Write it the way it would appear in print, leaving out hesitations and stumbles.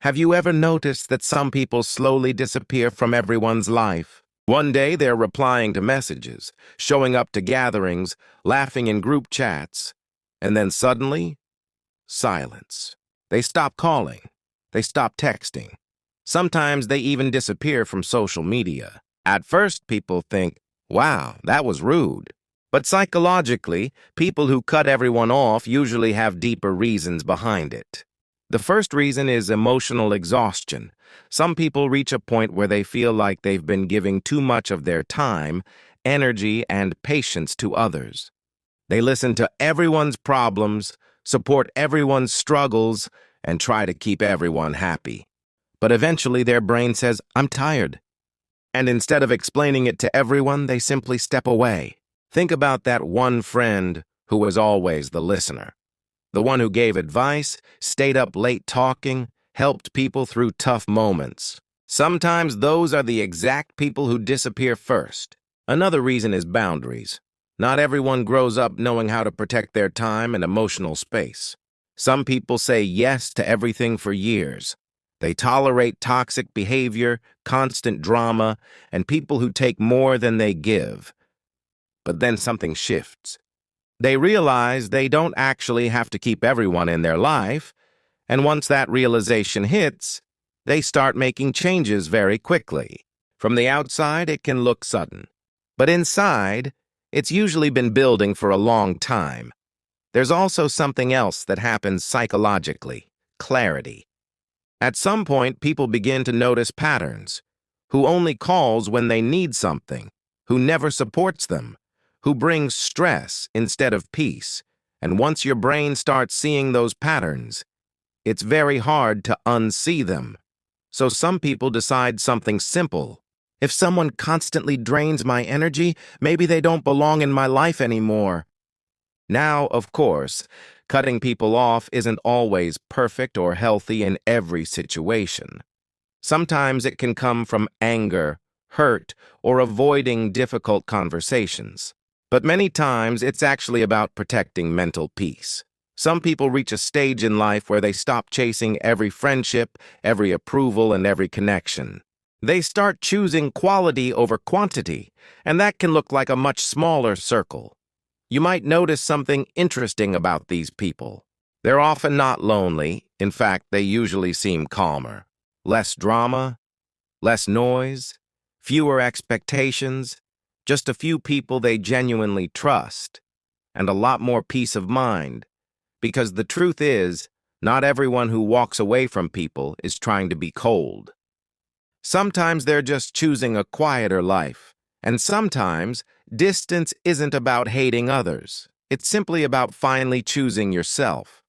Have you ever noticed that some people slowly disappear from everyone's life? One day they're replying to messages, showing up to gatherings, laughing in group chats, and then suddenly, silence. They stop calling. They stop texting. Sometimes they even disappear from social media. At first, people think, wow, that was rude. But psychologically, people who cut everyone off usually have deeper reasons behind it. The first reason is emotional exhaustion. Some people reach a point where they feel like they've been giving too much of their time, energy, and patience to others. They listen to everyone's problems, support everyone's struggles, and try to keep everyone happy. But eventually their brain says, I'm tired. And instead of explaining it to everyone, they simply step away. Think about that one friend who was always the listener. The one who gave advice, stayed up late talking, helped people through tough moments. Sometimes those are the exact people who disappear first. Another reason is boundaries. Not everyone grows up knowing how to protect their time and emotional space. Some people say yes to everything for years. They tolerate toxic behavior, constant drama, and people who take more than they give. But then something shifts. They realize they don't actually have to keep everyone in their life, and once that realization hits, they start making changes very quickly. From the outside, it can look sudden, but inside, it's usually been building for a long time. There's also something else that happens psychologically: clarity. At some point, people begin to notice patterns. Who only calls when they need something, who never supports them, who brings stress instead of peace. And once your brain starts seeing those patterns, it's very hard to unsee them. So some people decide something simple. If someone constantly drains my energy, maybe they don't belong in my life anymore. Now, of course, cutting people off isn't always perfect or healthy in every situation. Sometimes it can come from anger, hurt, or avoiding difficult conversations. But many times, it's actually about protecting mental peace. Some people reach a stage in life where they stop chasing every friendship, every approval, and every connection. They start choosing quality over quantity, and that can look like a much smaller circle. You might notice something interesting about these people. They're often not lonely. In fact, they usually seem calmer. Less drama, less noise, fewer expectations, just a few people they genuinely trust, and a lot more peace of mind. Because the truth is, not everyone who walks away from people is trying to be cold. Sometimes they're just choosing a quieter life, and sometimes distance isn't about hating others. It's simply about finally choosing yourself.